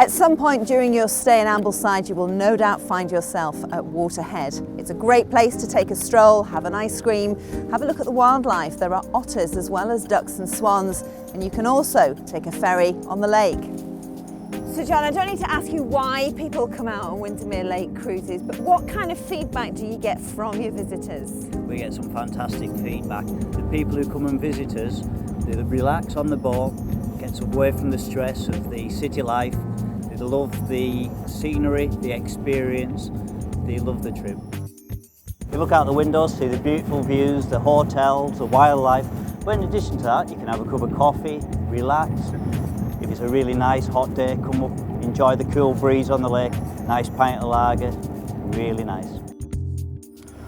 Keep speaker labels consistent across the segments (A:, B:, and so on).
A: At some point during your stay in Ambleside, you will no doubt find yourself at Waterhead. It's a great place to take a stroll, have an ice cream, have a look at the wildlife. There are otters as well as ducks and swans, and you can also take a ferry on the lake. So John, I don't need to ask you why people come out on Windermere Lake cruises, but what kind of feedback do you get from your visitors?
B: We get some fantastic feedback. The people who come and visit us, they relax on the boat, gets away from the stress of the city life. They love the scenery, the experience, they love the trip. You look out the windows, see the beautiful views, the hotels, the wildlife, but in addition to that you can have a cup of coffee, relax. If it's a really nice hot day, come up, enjoy the cool breeze on the lake, nice pint of lager, really nice.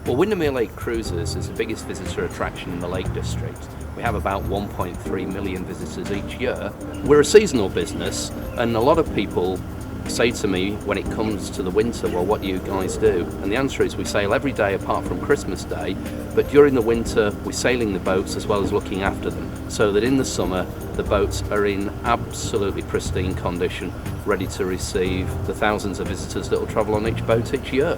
C: Well, Windermere Lake Cruises is the biggest visitor attraction in the Lake District. We have about 1.3 million visitors each year. We're a seasonal business, and a lot of people say to me when it comes to the winter, well, what do you guys do? And the answer is we sail every day apart from Christmas Day, but during the winter we're sailing the boats as well as looking after them, so that in the summer the boats are in absolutely pristine condition, ready to receive the thousands of visitors that will travel on each boat each year.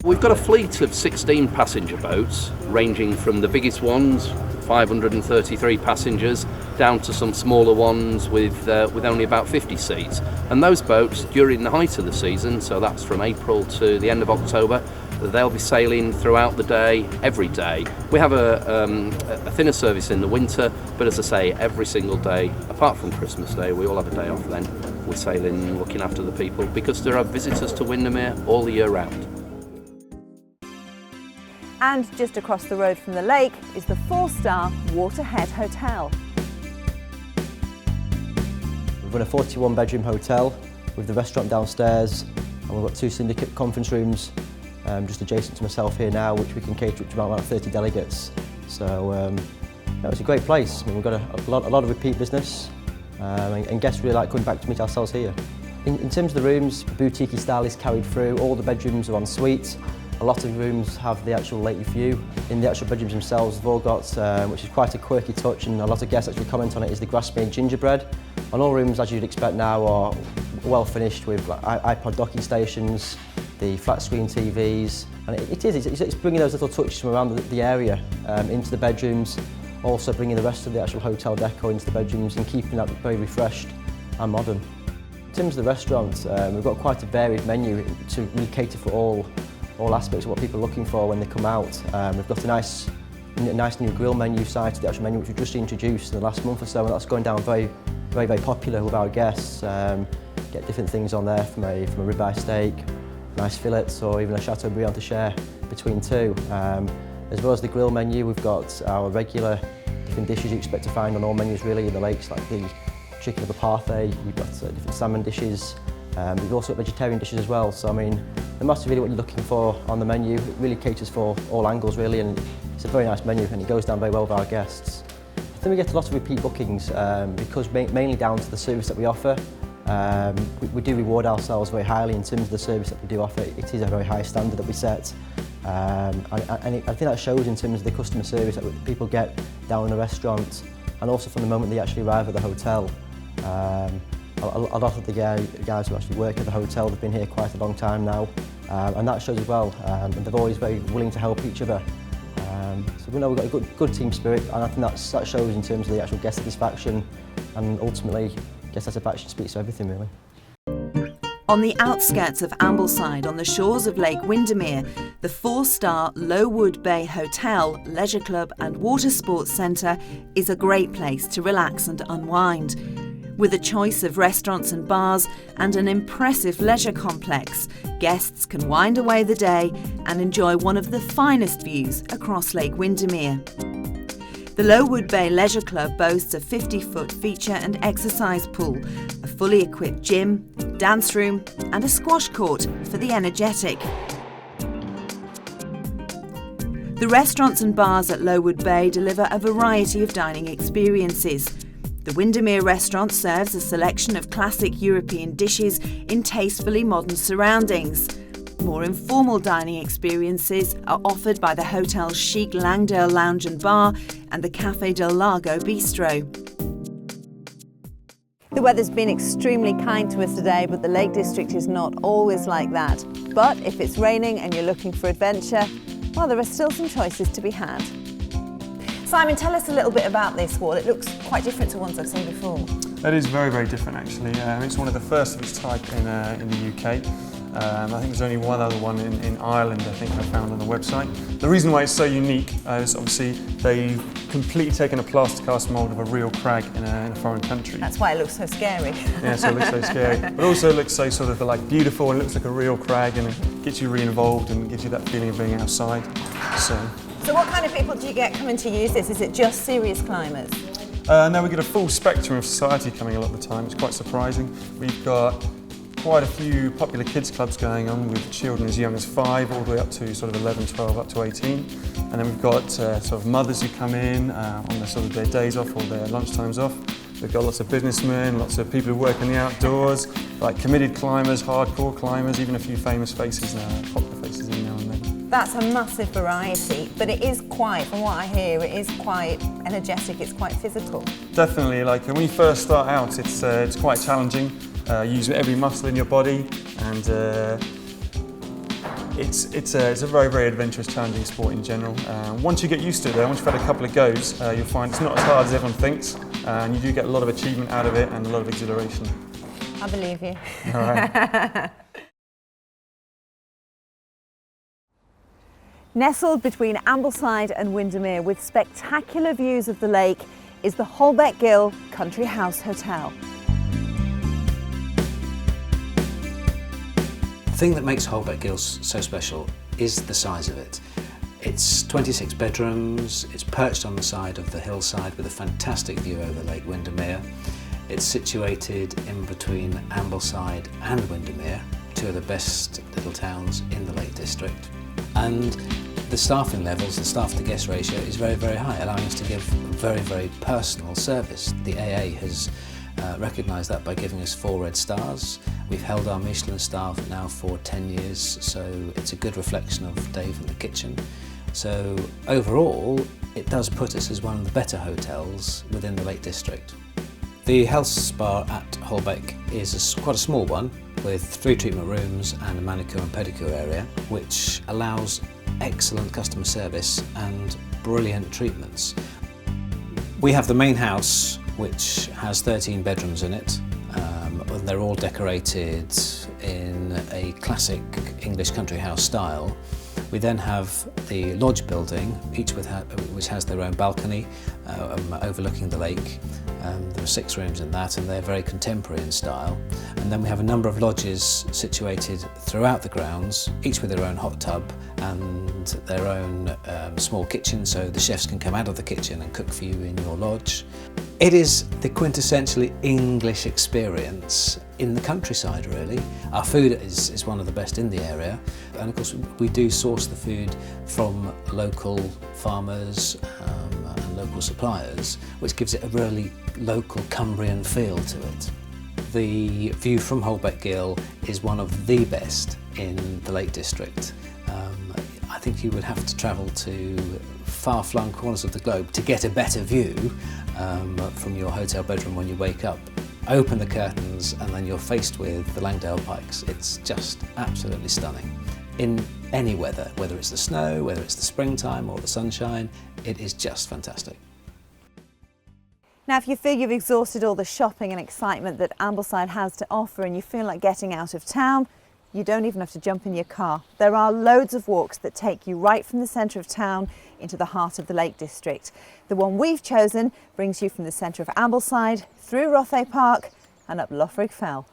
C: We've got a fleet of 16 passenger boats, ranging from the biggest ones, 533 passengers, down to some smaller ones with only about 50 seats. And those boats, during the height of the season, so that's from April to the end of October, they'll be sailing throughout the day, every day. We have a thinner service in the winter, but as I say, every single day, apart from Christmas Day, we all have a day off then. We're sailing, looking after the people, because there are visitors to Windermere all the year round.
A: And just across the road from the lake is the 4-star Waterhead Hotel.
D: We've got a 41-bedroom hotel with the restaurant downstairs, and we've got 2 syndicate conference rooms just adjacent to myself here now, which we can cater up to about 30 delegates. So it's a great place. I mean, we've got a lot of repeat business, and guests really like coming back to meet ourselves here. In terms of the rooms, boutique style is carried through. All the bedrooms are en suite. A lot of rooms have the actual lake view. In the actual bedrooms themselves, they've all got, which is quite a quirky touch, and a lot of guests actually comment on it, is the grass-made gingerbread. And all rooms, as you'd expect now, are well finished with iPod docking stations, the flat screen TVs, and it's bringing those little touches from around the area into the bedrooms, also bringing the rest of the actual hotel decor into the bedrooms and keeping that very refreshed and modern. In terms of the restaurant, we've got quite a varied menu to really cater for all aspects of what people are looking for when they come out. We've got a nice new grill menu side to the actual menu, which we've just introduced in the last month or so, and that's going down very popular with our guests. Get different things on there from a ribeye steak, nice fillets, or even a Chateaubriand to share between two. As well as the grill menu, we've got our regular different dishes you expect to find on all menus really in the lakes, like the chicken of a parfait. We've got different salmon dishes. We've also got vegetarian dishes as well, so I mean, no matter really what you're looking for on the menu, it really caters for all angles really, and it's a very nice menu and it goes down very well with our guests. I think we get a lot of repeat bookings because mainly down to the service that we offer. We do reward ourselves very highly in terms of the service that we do offer. It is a very high standard that we set, and I think that shows in terms of the customer service that people get down in the restaurant, and also from the moment they actually arrive at the hotel. A lot of the guys who actually work at the hotel, they've been here quite a long time now, and that shows as well, and they're always very willing to help each other. So we know we've got a good team spirit, and I think that shows in terms of the actual guest satisfaction, and ultimately guest satisfaction speaks to everything really.
A: On the outskirts of Ambleside, on the shores of Lake Windermere, the 4-star Lowood Bay Hotel, Leisure Club and Water Sports Centre is a great place to relax and unwind. With a choice of restaurants and bars and an impressive leisure complex, guests can wind away the day and enjoy one of the finest views across Lake Windermere. The Lowood Bay Leisure Club boasts a 50-foot feature and exercise pool, a fully equipped gym, dance room and a squash court for the energetic. The restaurants and bars at Lowood Bay deliver a variety of dining experiences. The Windermere restaurant serves a selection of classic European dishes in tastefully modern surroundings. More informal dining experiences are offered by the hotel's chic Langdale Lounge and Bar and the Café del Lago Bistro. The weather's been extremely kind to us today, but the Lake District is not always like that. But if it's raining and you're looking for adventure, well, there are still some choices to be had. Simon, tell us a little bit about this wall. It looks quite different to ones I've seen before.
E: It is very, very different actually. It's one of the first of its type in the UK. I think there's only one other one in Ireland, I think I found on the website. The reason why it's so unique is obviously they've completely taken a plaster cast mould of a real crag in a foreign country.
A: That's why it looks so scary.
E: Yeah, so it looks so scary. But also it looks so sort of like beautiful and looks like a real crag, and it gets you re-involved and gives you that feeling of being outside.
A: So what kind of people do you get coming to use this? Is it just serious climbers?
E: No, we get a full spectrum of society coming a lot of the time. It's quite surprising. We've got quite a few popular kids clubs going on with children as young as 5 all the way up to sort of 11, 12, up to 18. And then we've got sort of mothers who come in on their sort of their days off or their lunchtimes off. We've got lots of businessmen, lots of people who work in the outdoors, like committed climbers, hardcore climbers, even a few famous faces now, popular faces in now and then.
A: That's a massive variety, but it is quite, from what I hear, it is quite energetic, it's quite physical. Definitely,
E: like when you first start out, it's quite challenging. Use every muscle in your body, and it's a very, very adventurous, challenging sport in general. Once you get used to it though, once you've had a couple of goes, you'll find it's not as hard as everyone thinks, and you do get a lot of achievement out of it and a lot of exhilaration.
A: I believe you.
E: All right.
A: Nestled between Ambleside and Windermere with spectacular views of the lake is the Holbeck Gill Country House Hotel.
F: The thing that makes Holbeck Gill so special is the size of it. It's 26 bedrooms, it's perched on the side of the hillside with a fantastic view over Lake Windermere. It's situated in between Ambleside and Windermere, two of the best little towns in the Lake District. And the staffing levels, the staff to guest ratio is very, very high, allowing us to give very, very personal service. The AA has recognised that by giving us 4 red stars. We've held our Michelin staff now for 10 years, so it's a good reflection of Dave in the kitchen. So overall, it does put us as one of the better hotels within the Lake District. The health spa at Holbeck is quite a small one with 3 treatment rooms and a manicure and pedicure area, which allows excellent customer service and brilliant treatments. We have the main house, which has 13 bedrooms in it. They're all decorated in a classic English country house style. We then have the lodge building, which has their own balcony overlooking the lake. There are 6 rooms in that, and they're very contemporary in style. And then we have a number of lodges situated throughout the grounds, each with their own hot tub and their own small kitchen, so the chefs can come out of the kitchen and cook for you in your lodge. It is the quintessentially English experience in the countryside, really. Our food is one of the best in the area, and of course we do source the food from local farmers and local suppliers, which gives it a really local Cumbrian feel to it. The view from Holbeck Gill is one of the best in the Lake District. I think you would have to travel to far-flung corners of the globe to get a better view from your hotel bedroom when you wake up. Open the curtains and then you're faced with the Langdale Pikes. It's just absolutely stunning. In any weather, whether it's the snow, whether it's the springtime or the sunshine, it is just fantastic.
A: Now, if you feel you've exhausted all the shopping and excitement that Ambleside has to offer and you feel like getting out of town, you don't even have to jump in your car. There are loads of walks that take you right from the centre of town into the heart of the Lake District. The one we've chosen brings you from the centre of Ambleside, through Rothay Park and up Loughrigg Fell.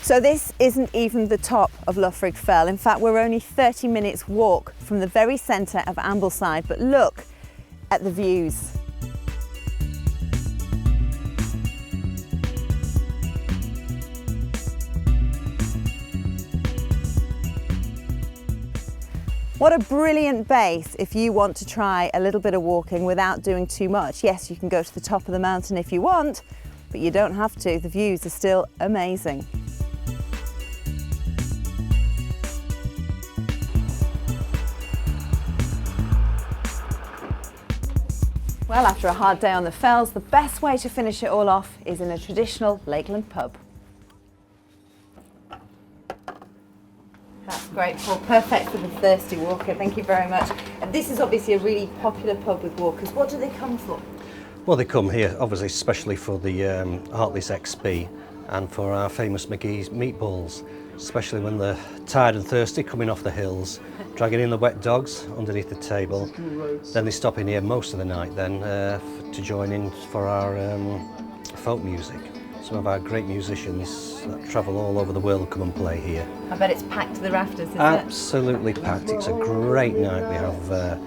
A: So this isn't even the top of Loughrig Fell. In fact, we're only 30 minutes walk from the very centre of Ambleside, but look at the views. What a brilliant base if you want to try a little bit of walking without doing too much. Yes, you can go to the top of the mountain if you want, but you don't have to. The views are still amazing. Well, after a hard day on the fells, the best way to finish it all off is in a traditional Lakeland pub. That's great, Paul. Perfect for the thirsty walker. Thank you very much. And this is obviously a really popular pub with walkers. What do they come for?
G: Well, they come here, obviously, especially for the Hartley's XP and for our famous McGee's meatballs, especially when they're tired and thirsty coming off the hills, dragging in the wet dogs underneath the table. Then they stop in here most of the night then to join in for our folk music. Some of our great musicians that travel all over the world come and play here.
A: I bet it's packed to the rafters, isn't it?
G: Absolutely packed. It's a great night. We have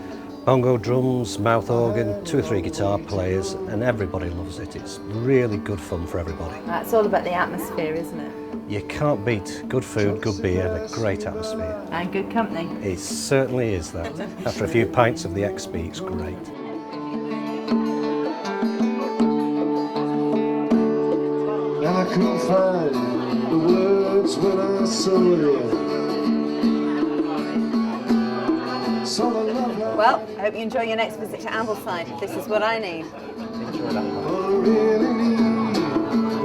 G: bongo drums, mouth organ, 2 or 3 guitar players, and everybody loves it. It's really good fun for everybody.
A: It's all about the atmosphere, isn't it?
G: You can't beat good food, good beer, and a great atmosphere.
A: And good company.
G: It certainly is that. After a few pints of the XP, it's great.
H: I couldn't find the words when I saw you.
A: Well, I hope you enjoy your next visit to Ambleside. This is what I need.
H: What I really need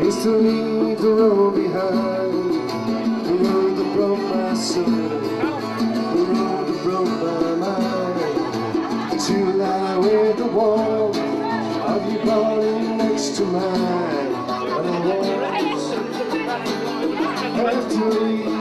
H: is to leave the road behind, the road that broke my soul, the road that broke my mind, to lie with the wall of your body next to mine. And I won't have to leave